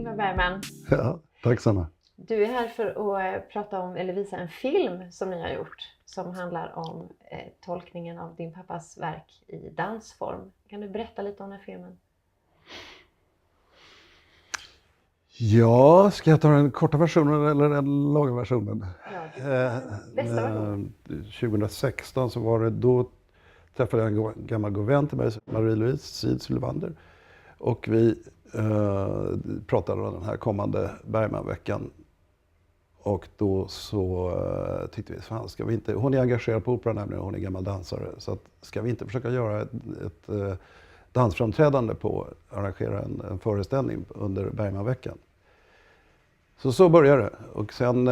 Ingmar Bergman. Ja, tack Sanna. Du är här för att prata om, eller visa en film som ni har gjort. Som handlar om tolkningen av din pappas verk i dansform. Kan du berätta lite om den filmen? Ja, ska jag ta den korta versionen eller den långa versionen? Ja, bästa versionen. 2016 så var det, då träffade jag en gammal god vän till mig, Marie-Louise Syd-Sylvander. Och vi pratade om den här kommande Bergman-veckan. Och då så tyckte vi, fan, ska vi inte, hon är engagerad på Operan nämligen, hon är gammal dansare. Så att, ska vi inte försöka göra ett dansframträdande på, arrangera en föreställning under Bergman-veckan. Så började det. Och sen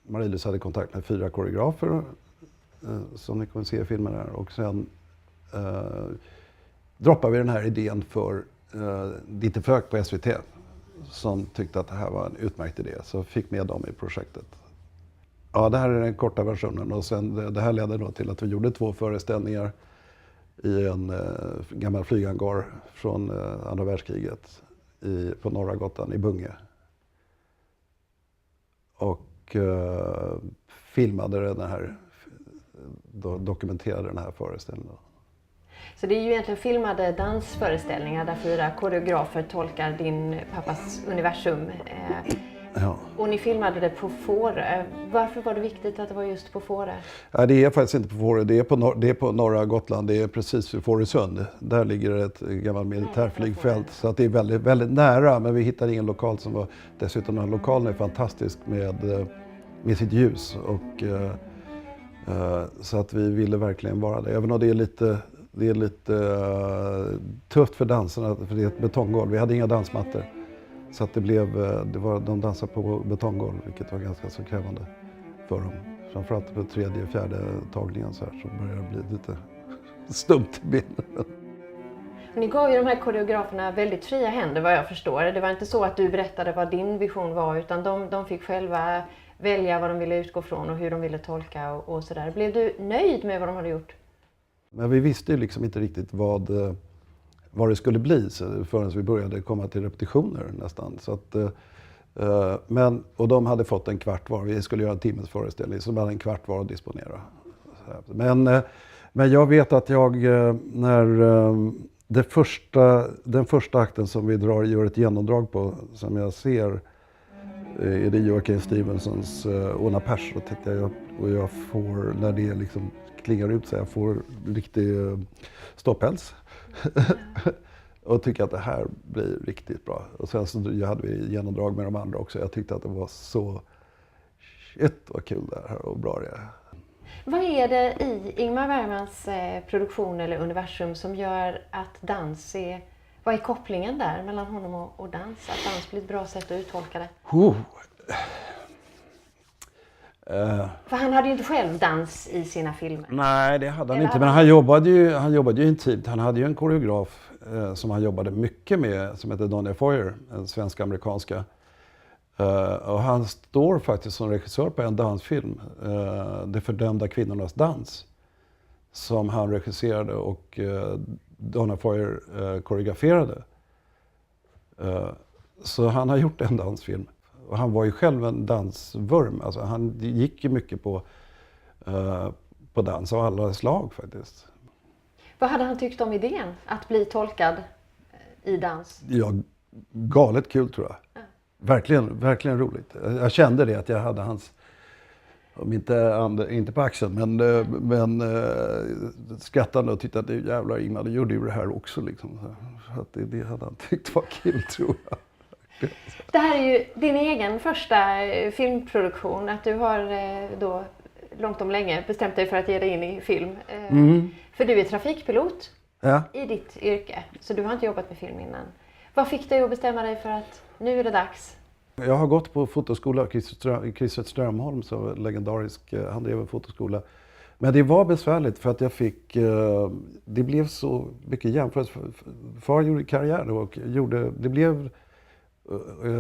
Marie-Louise hade kontakt med 4 koreografer som ni kommer se i filmen här. Och sen droppade vi den här idén för Dieter Fök på SVT. Som tyckte att det här var en utmärkt idé. Så fick med dem i projektet. Ja, det här är den korta versionen. Och sen det här ledde då till att vi gjorde 2 föreställningar i en gammal flyghangar från andra världskriget på norra Gotland i Bunge. Och filmade den här, dokumenterade den här föreställningen. Så det är ju egentligen filmade dansföreställningar där 4 koreografer tolkar din pappas universum. Ja. Och ni filmade det på Fårö. Varför var det viktigt att det var just på Fårö? Ja, det är faktiskt inte på Fårö, det är på norra Gotland, det är precis vid Fårösund. Där ligger ett gammalt militärflygfält, så att det är väldigt, väldigt nära. Men vi hittade ingen lokal som var, dessutom den här lokalen är fantastisk med sitt ljus. Och, så att vi ville verkligen vara där. Även om det är lite tufft för dansarna, för det är ett betonggolv. Vi hade inga dansmattor. Så att de dansade på betonggolv, vilket var ganska så krävande för dem. Framförallt på 3:e och 4:e tagningen så började det bli lite stumt i bilden. Ni gav ju de här koreograferna väldigt fria händer vad jag förstår. Det var inte så att du berättade vad din vision var, utan de fick själva välja vad de ville utgå från och hur de ville tolka och sådär. Blev du nöjd med vad de hade gjort? Men vi visste ju liksom inte riktigt vad det skulle bli förrän vi började komma till repetitioner nästan. Så att, och de hade fått en kvart var. Vi skulle göra en timmes föreställning, så de hade en kvart var att disponera. Men jag vet att när den första akten som vi gör ett genomdrag på, som jag ser, är det Joakim Stevensons Ona Pers, och tänkte jag får, när det liksom klingar ut så jag får riktig ståpäls. Och tycker att det här blir riktigt bra. Och sen så hade vi genomdrag med de andra också. Jag tyckte att det var så, shit vad kul det här och bra det är. Vad är det i Ingmar Bergmans produktion eller universum som gör att dans är, vad är kopplingen där mellan honom och dans? Att dans blir ett bra sätt att uttolka det? För han hade ju inte själv dans i sina filmer. Nej, det hade han inte. Men han jobbade ju intimt. Han hade ju en koreograf som han jobbade mycket med, som heter Donja Foyer, en svensk-amerikanska. Och han står faktiskt som regissör på en dansfilm, De fördömda kvinnornas dans, som han regisserade och Donja Foyer koreograferade. Så han har gjort en dansfilm. Och han var ju själv en dansvurm. Alltså han gick ju mycket på dans av alla slag faktiskt. Vad hade han tyckt om idén att bli tolkad i dans? Ja, galet kul tror jag. Ja. Verkligen roligt. Jag kände det att jag hade hans, om inte på axeln, men skrattande och tyckte att det jävlar Ingmar, du gjorde ju det här också liksom. Så att det hade han tyckt var kul tror jag. Det här är ju din egen första filmproduktion, att du har då långt om länge bestämt dig för att ge dig in i film. För du är trafikpilot i ditt yrke, så du har inte jobbat med film innan. Vad fick dig att bestämma dig för att nu är det dags? Jag har gått på fotoskola, Christer Strömholm, så legendarisk, han drev en fotoskola. Men det var besvärligt för att jag fick, det blev så mycket jämfört. Far gjorde karriär och det blev,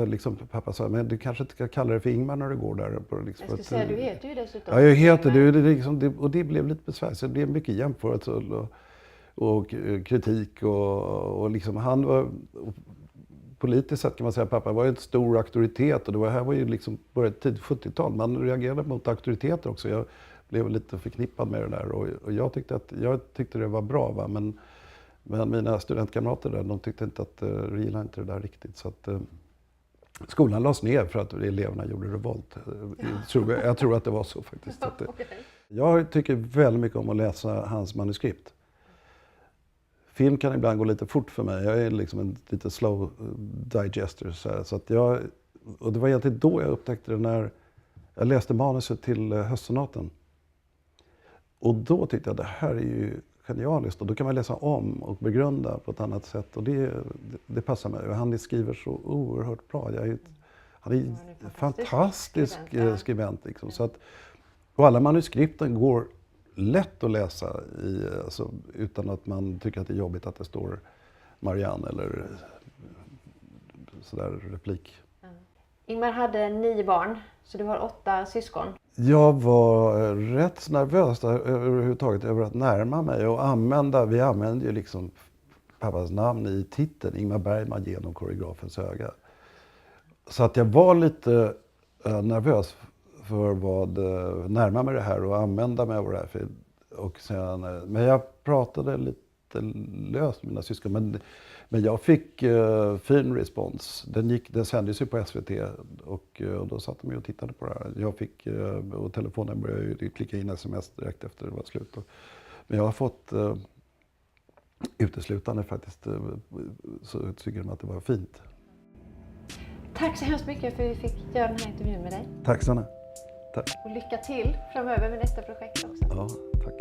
liksom pappa sa, men du kanske inte ska kalla det för Ingmar när du går där. Liksom, jag skulle säga, du heter ju dessutom. Ja, jag heter det, och det blev lite besvärligt. Så det blev mycket jämförelse och kritik och liksom han var, politiskt sett kan man säga att pappa var en stor auktoritet. Och det här var ju liksom början tidigt 70-tal. Man reagerade mot auktoriteter också. Jag blev lite förknippad med det där. Och jag tyckte det var bra. Va? Men mina studentkamrater där, de tyckte inte att gillade inte det där riktigt. Så att skolan lades ner för att eleverna gjorde revolt. Jag tror att det var så faktiskt. Att jag tycker väldigt mycket om att läsa hans manuskript. Film kan ibland gå lite fort för mig. Jag är liksom en lite slow digester. Så att och det var egentligen då jag upptäckte det när jag läste manuset till Höstsonaten. Och då tyckte jag det här är ju genialiskt. Och då kan man läsa om och begrunda på ett annat sätt. Och det passar mig. Och han skriver så oerhört bra. Han är en fantastisk skribent. Liksom. Så att, och alla manuskripten går lätt att läsa alltså, utan att man tycker att det är jobbigt att det står Marianne eller sådär replik. Ingmar hade 9 barn, så du har 8 syskon. Jag var rätt nervös överhuvudtaget över att närma mig och vi använde ju liksom pappas namn i titeln, Ingmar Bergman genom koreografens öga. Så att jag var lite nervös för vad närma mig det här och använda mig av det här. Men jag pratade lite löst med mina syskon. Men jag fick fin respons. Den sändes ju på SVT och då satt de ju och tittade på det här. Och telefonen började ju klicka in sms direkt efter det var slut. Men jag har fått uteslutande faktiskt, så tycker de att det var fint. Tack så hemskt mycket för att vi fick göra den här intervjun med dig. Tack Sanna. Tack. Och lycka till framöver med nästa projekt också. Ja, tack.